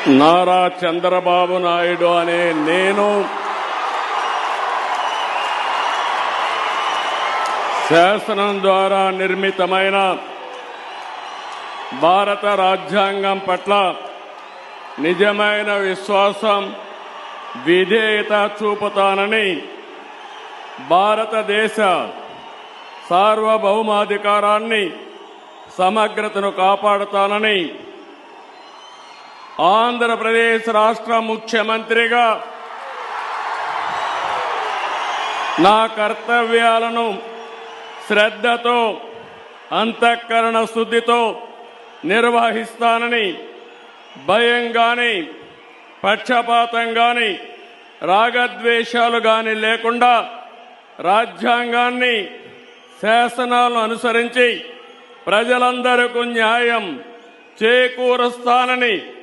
నారా చంద్రబాబు నాయుడు అనే నేను శాసనం ద్వారా నిర్మితమైన భారత రాజ్యాంగం పట్ల నిజమైన విశ్వాసం, విధేయత చూపుతానని, భారతదేశ సార్వభౌమాధికారాన్ని, సమగ్రతను కాపాడుతానని ఆంధ్రప్రదేశ్ రాష్ట్ర ముఖ్యమంత్రిగా నా కర్తవ్యాలను శ్రద్ధతో, అంతఃకరణ శుద్ధితో నిర్వహిస్తానని, భయం గాని, పక్షపాతం గాని, రాగద్వేషాలు గాని లేకుండా రాజ్యాంగాన్ని, శాసనాలను అనుసరించి ప్రజలందరికీ న్యాయం చేకూరుస్తానని